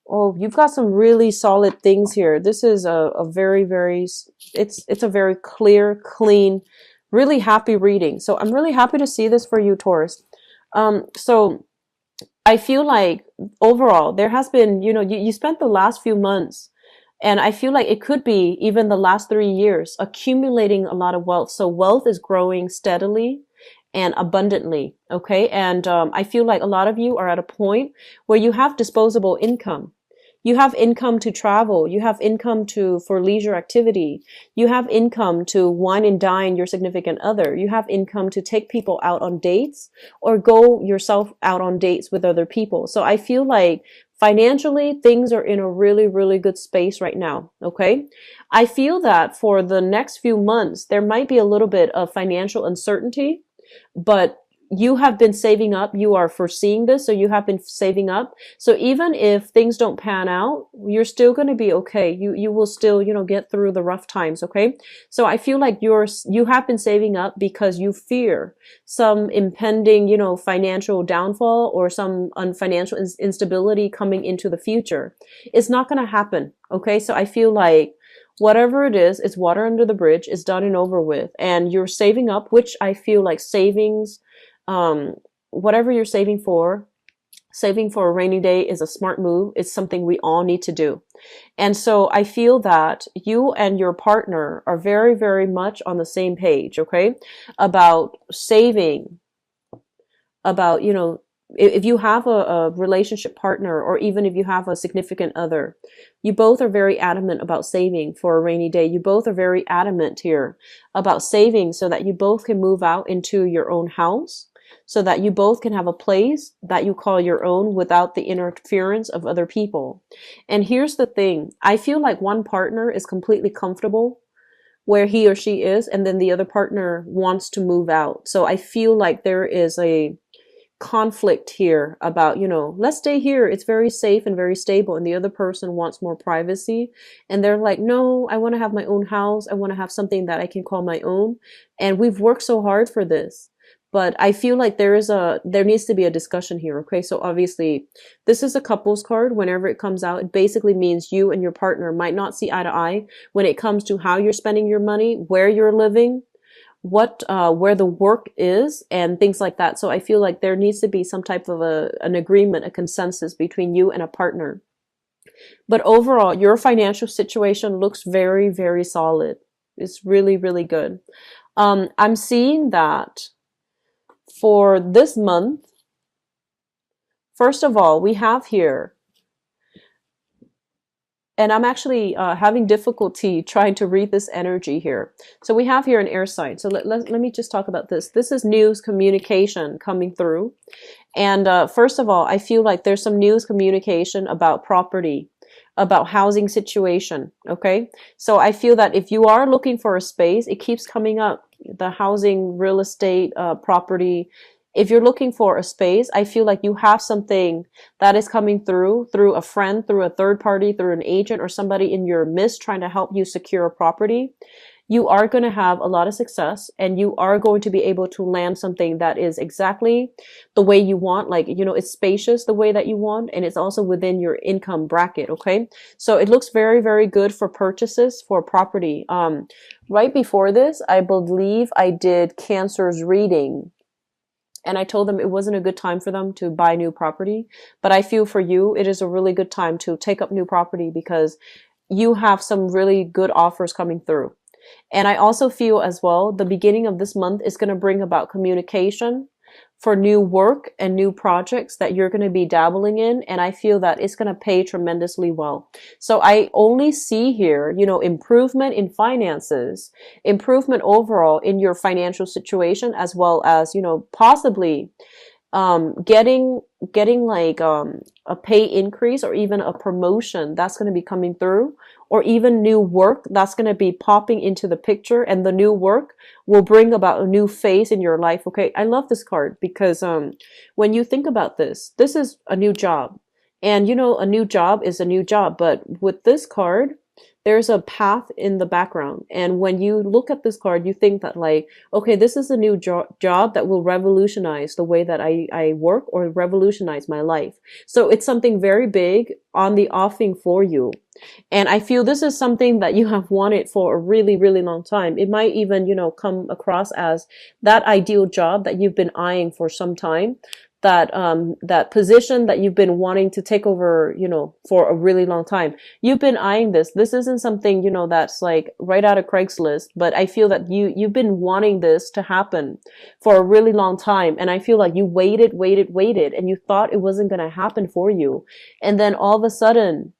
Oh, you've got some really solid things here. This is a very, it's a very clear, clean, really happy reading. So I'm really happy to see this for you, Taurus. So I feel like overall there has been, you spent the last few months, and I feel like it could be even the last 3 years accumulating a lot of wealth. So wealth is growing steadily and abundantly. Okay. And I feel like a lot of you are at a point where you have disposable income. You have income to travel. You have income to for leisure activity. You have income to wine and dine your significant other. You have income to take people out on dates or go yourself out on dates with other people. So I feel like financially things are in a really, really good space right now. Okay. I feel that for the next few months, there might be a little bit of financial uncertainty, but you have been saving up. You are foreseeing this, so you have been saving up. So even if things don't pan out, you're still going to be okay. You will still, get through the rough times, okay? So I feel like you have been saving up because you fear some impending, financial downfall or some financial instability coming into the future. It's not going to happen, okay? So I feel like whatever it is, it's water under the bridge, it's done and over with. And you're saving up, which I feel like savings, um, whatever you're saving for a rainy day is a smart move. It's something we all need to do. And so I feel that you and your partner are very, very much on the same page, okay? About saving, about, if you have a relationship partner, or even if you have a significant other, you both are very adamant about saving for a rainy day. You both are very adamant here about saving so that you both can move out into your own house, so that you both can have a place that you call your own without the interference of other people. And here's the thing. I feel like one partner is completely comfortable where he or she is, and then the other partner wants to move out. So I feel like there is a conflict here about, let's stay here. It's very safe and very stable. And the other person wants more privacy. And they're like, no, I want to have my own house. I want to have something that I can call my own. And we've worked so hard for this. But I feel like there needs to be a discussion here. Okay. So obviously this is a couples card. Whenever it comes out, it basically means you and your partner might not see eye to eye when it comes to how you're spending your money, where you're living, where the work is, and things like that. So I feel like there needs to be some type of an agreement, a consensus between you and a partner. But overall, your financial situation looks very, very solid. It's really, really good. I'm seeing that for this month, first of all, we have here, and I'm actually having difficulty trying to read this energy here. So we have here an air sign. So let me just talk about this. This is news communication coming through. And first of all, I feel like there's some news communication about property, about housing situation. Okay. So I feel that if you are looking for a space, it keeps coming up, the housing, real estate, property. If you're looking for a space, I feel like you have something that is coming through a friend, through a third party, through an agent, or somebody in your midst trying to help you secure a property. You are going to have a lot of success, and you are going to be able to land something that is exactly the way you want. Like, it's spacious the way that you want, and it's also within your income bracket. Okay. So it looks very, very good for purchases for property. Right before this, I believe I did Cancer's reading, and I told them it wasn't a good time for them to buy new property. But I feel for you, it is a really good time to take up new property because you have some really good offers coming through. And I also feel as well, the beginning of this month is going to bring about communication for new work and new projects that you're going to be dabbling in. And I feel that it's going to pay tremendously well. So I only see here, improvement in finances, improvement overall in your financial situation, as well as, possibly getting like a pay increase or even a promotion that's going to be coming through, or even new work that's going to be popping into the picture, and the new work will bring about a new phase in your life. Okay, I love this card because when you think about this is a new job, and a new job is a new job. But with this card, there's a path in the background. And when you look at this card, you think that like, okay, this is a new job that will revolutionize the way that I work or revolutionize my life. So it's something very big on the offing for you. And I feel this is something that you have wanted for a really, really long time. It might even, come across as that ideal job that you've been eyeing for some time, that position that you've been wanting to take over, for a really long time. You've been eyeing this. This isn't something, that's like right out of Craigslist, but I feel that you've been wanting this to happen for a really long time. And I feel like you waited, and you thought it wasn't going to happen for you. And then all of a sudden,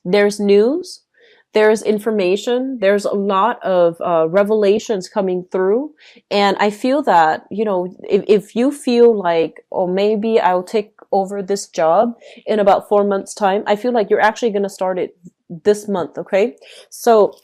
there's news, there's information, there's a lot of revelations coming through. And I feel that, if you feel like, oh, maybe I'll take over this job in about 4 months' time, I feel like you're actually going to start it this month, okay? So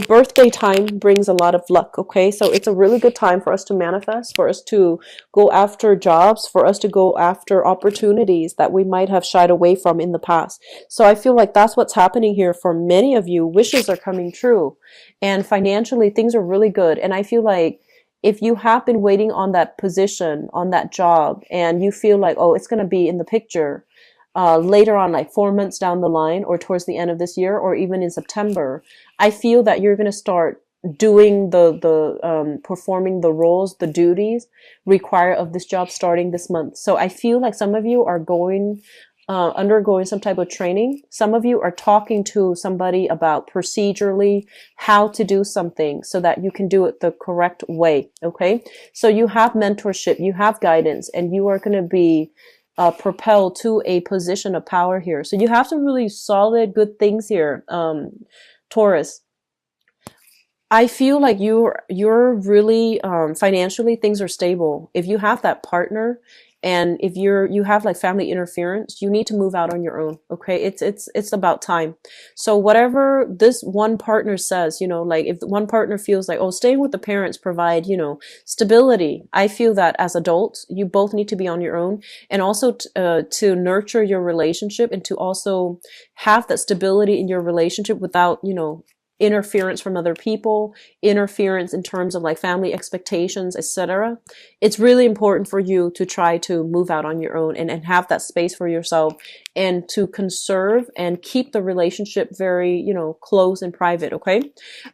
birthday time brings a lot of luck, okay? So it's a really good time for us to manifest, for us to go after jobs, for us to go after opportunities that we might have shied away from in the past. So I feel like that's what's happening here for many of you. Wishes are coming true. And financially, things are really good. And I feel like if you have been waiting on that position, on that job, and you feel like, oh, it's going to be in the picture, later on, like 4 months down the line, or towards the end of this year, or even in September, I feel that you're going to start doing performing the roles, the duties required of this job starting this month. So I feel like some of you are undergoing some type of training. Some of you are talking to somebody about procedurally how to do something so that you can do it the correct way. Okay. So you have mentorship, you have guidance, and you are going to be propelled to a position of power here. So you have some really solid, good things here, Taurus. I feel like you're really financially, things are stable. If you have that partner, and if you have like family interference, you need to move out on your own. Okay, it's about time. So whatever this one partner says, like if one partner feels like, oh, staying with the parents provide, stability. I feel that as adults, you both need to be on your own, and also to nurture your relationship, and to also have that stability in your relationship without, interference from other people, interference in terms of like family expectations, etc. It's really important for you to try to move out on your own, and have that space for yourself, and to conserve and keep the relationship very, close and private. Okay.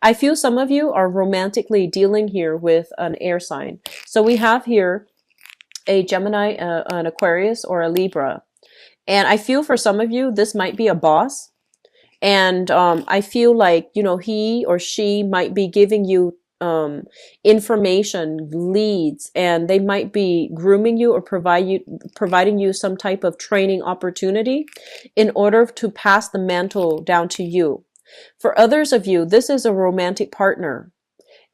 I feel some of you are romantically dealing here with an air sign. So we have here a Gemini, an Aquarius, or a Libra. And I feel for some of you, this might be a boss. And I feel like, he or she might be giving you information, leads, and they might be grooming you or providing you some type of training opportunity in order to pass the mantle down to you. For others of you, this is a romantic partner.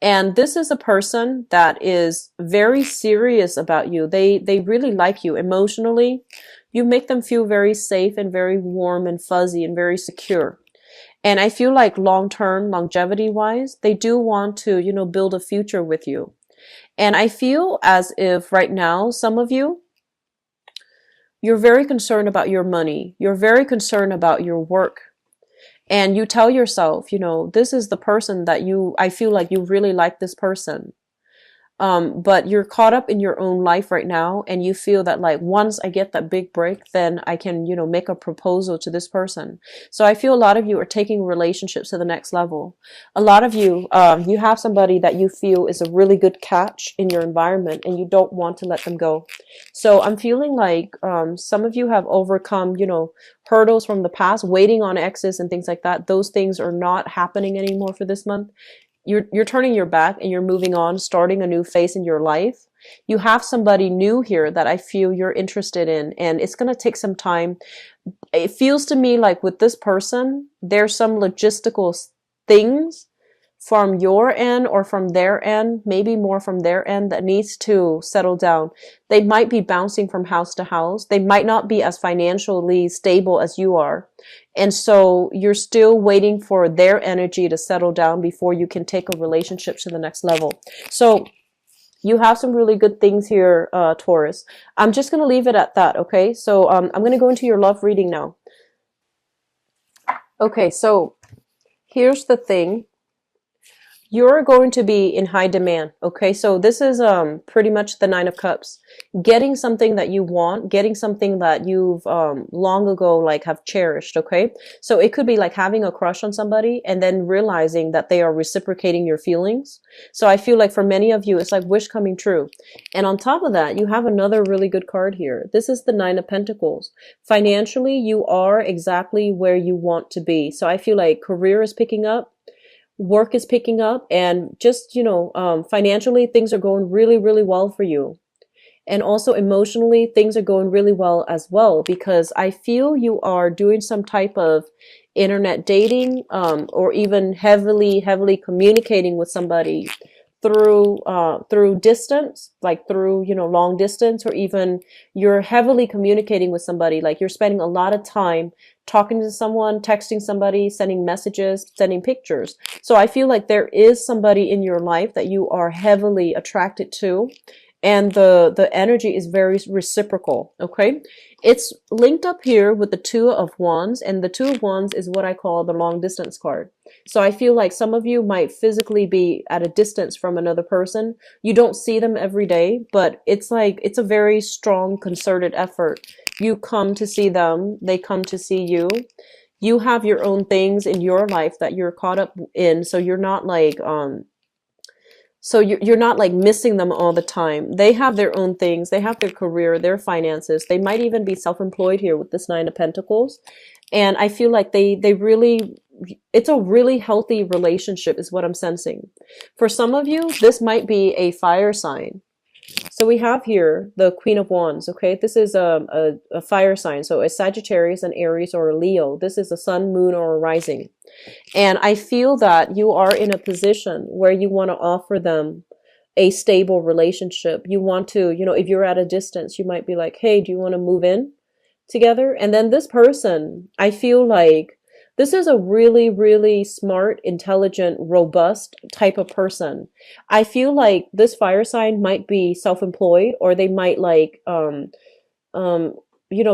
And this is a person that is very serious about you. They really like you emotionally. You make them feel very safe and very warm and fuzzy and very secure. And I feel like long-term, longevity-wise, they do want to, build a future with you. And I feel as if right now, some of you, you're very concerned about your money. You're very concerned about your work. And you tell yourself, this is the person that I feel like you really like this person. But you're caught up in your own life right now, and you feel that like once I get that big break, then I can, make a proposal to this person. So I feel a lot of you are taking relationships to the next level. A lot of you, you have somebody that you feel is a really good catch in your environment, and you don't want to let them go. So I'm feeling like some of you have overcome, hurdles from the past, waiting on exes and things like that. Those things are not happening anymore for this month. You're turning your back and you're moving on, starting a new phase in your life. You have somebody new here that I feel you're interested in, and it's going to take some time. It feels to me like with this person, there's some logistical things from your end or from their end, maybe more from their end, that needs to settle down. They might be bouncing from house to house. They might not be as financially stable as you are. And so you're still waiting for their energy to settle down before you can take a relationship to the next level. So you have some really good things here, Taurus. I'm just going to leave it at that. Okay. So I'm going to go into your love reading now. Okay. So Here's the thing. You're going to be in high demand. Okay. So this is pretty much the Nine of Cups. Getting something that you want, getting something that you've long ago like have cherished. Okay. So it could be like having a crush on somebody and then realizing that they are reciprocating your feelings. So I feel like for many of you, it's like wish coming true. And on top of that, you have another really good card here. This is the Nine of Pentacles. Financially, you are exactly where you want to be. So I feel like career is picking up, work is picking up, and just, financially, things are going really, really well for you. And also emotionally, things are going really well as well, because I feel you are doing some type of internet dating, or even heavily, heavily communicating with somebody through distance, like through, long distance, or even you're heavily communicating with somebody, like you're spending a lot of time talking to someone, texting somebody, sending messages, sending pictures. So I feel like there is somebody in your life that you are heavily attracted to, and the energy is very reciprocal. Okay, it's linked up here with the Two of Wands, and the Two of Wands is what I call the long distance card. So I feel like some of you might physically be at a distance from another person. You don't see them every day, but it's like it's a very strong concerted effort. You come to see them, they come to see you. You have your own things in your life that you're caught up in, so you're not like you're not like missing them all the time. They have their own things. They have their career, their finances. They might even be self-employed here with this Nine of Pentacles. And I feel like they really, it's a really healthy relationship is what I'm sensing. For some of you, this might be a fire sign. So we have here the Queen of Wands. Okay, this is a fire sign. So a Sagittarius, an Aries, or a Leo. This is a sun, moon, or a rising. And I feel that you are in a position where you want to offer them a stable relationship. You want to, if you're at a distance, you might be like, hey, do you want to move in together? And then this person, I feel like this is a really, really smart, intelligent, robust type of person. I feel like this fire sign might be self-employed, or they might like, um,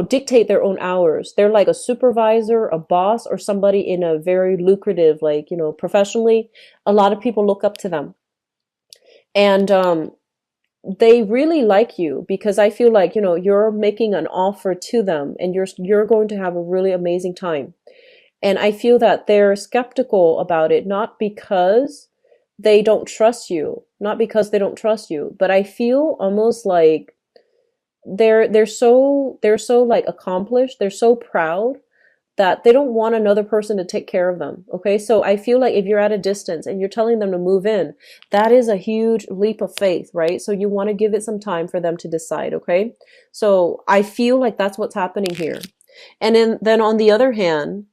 dictate their own hours. They're like a supervisor, a boss, or somebody in a very lucrative, like, professionally, a lot of people look up to them. And they really like you because I feel like, you're making an offer to them, and you're going to have a really amazing time. And I feel that they're skeptical about it, not because they don't trust you, but I feel almost like they're so like accomplished, they're so proud that they don't want another person to take care of them. Okay, so I feel like if you're at a distance and you're telling them to move in, that is a huge leap of faith, right? So you want to give it some time for them to decide. Okay, so I feel like that's what's happening here. And then on the other hand,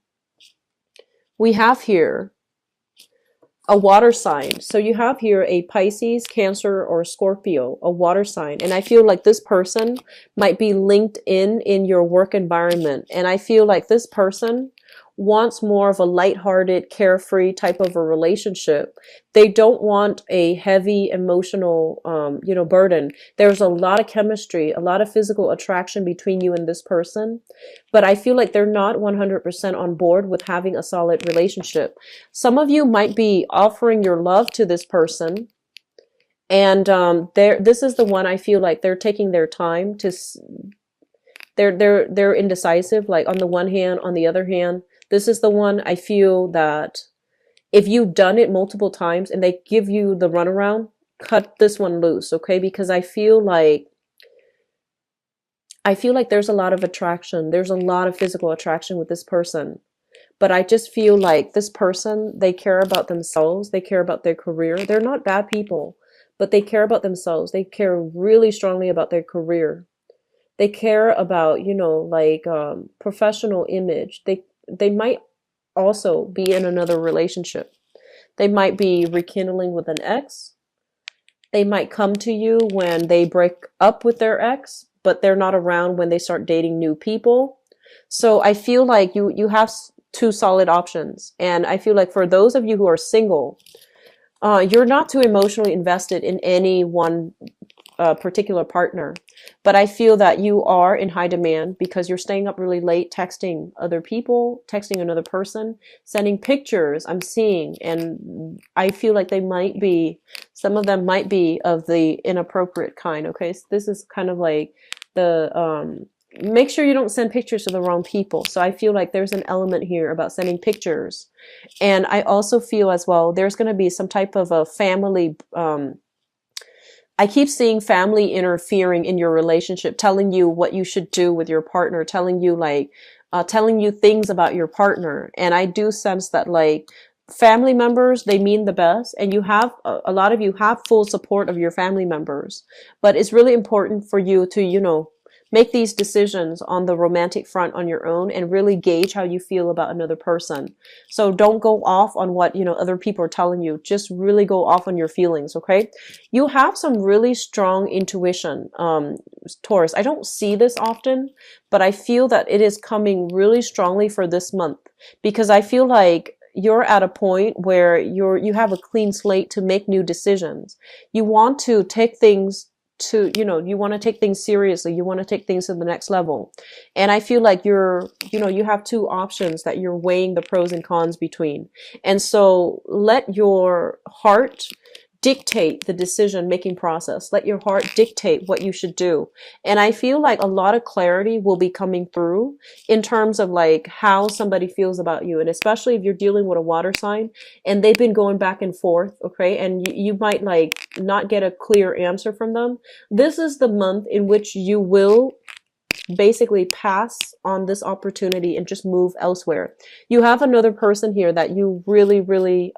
we have here a water sign. So you have here a Pisces, Cancer, or Scorpio, a water sign. And I feel like this person might be linked in your work environment. And I feel like this person wants more of a lighthearted, carefree type of a relationship. They don't want a heavy emotional, burden. There's a lot of chemistry, a lot of physical attraction between you and this person. But I feel like they're not 100% on board with having a solid relationship. Some of you might be offering your love to this person, and this is the one I feel like they're taking their time to. They're indecisive. Like on the one hand, on the other hand, this is the one I feel that if you've done it multiple times and they give you the runaround, cut this one loose, okay? Because I feel like there's a lot of attraction. There's a lot of physical attraction with this person. But I just feel like this person, they care about themselves. They care about their career. They're not bad people, but they care about themselves. They care really strongly about their career. They care about, professional image. They might also be in another relationship. They might be rekindling with an ex. They might come to you when they break up with their ex, but they're not around when they start dating new people. So I feel like you have two solid options. And I feel like for those of you who are single, you're not too emotionally invested in any one particular partner. But I feel that you are in high demand because you're staying up really late, texting other people, texting another person, sending pictures I'm seeing. And I feel like some of them might be of the inappropriate kind. Okay. So this is kind of like make sure you don't send pictures to the wrong people. So I feel like there's an element here about sending pictures. And I also feel as well, there's going to be some type of a family, I keep seeing family interfering in your relationship, telling you what you should do with your partner, telling you things about your partner. And I do sense that like family members, they mean the best, and a lot of you have full support of your family members, but it's really important for you to, make these decisions on the romantic front on your own and really gauge how you feel about another person. So don't go off on what, other people are telling you. Just really go off on your feelings, okay? You have some really strong intuition, Taurus. I don't see this often, but I feel that it is coming really strongly for this month because I feel like you're at a point where you have a clean slate to make new decisions. You want to take things you want to take things seriously. You want to take things to the next level. And I feel like you have two options that you're weighing the pros and cons between. And so let your heart dictate the decision making process. Let your heart dictate what you should do. And I feel like a lot of clarity will be coming through in terms of like how somebody feels about you. And especially if you're dealing with a water sign and they've been going back and forth, okay? And you might like not get a clear answer from them. This is the month in which you will basically pass on this opportunity and just move elsewhere. You have another person here that you really, really,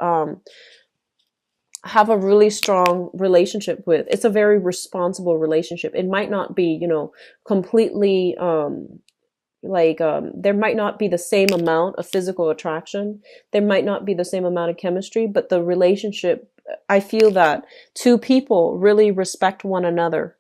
have a really strong relationship with. It's a very responsible relationship. It might not be, completely there might not be the same amount of physical attraction. There might not be the same amount of chemistry, but the relationship, I feel that two people really respect one another.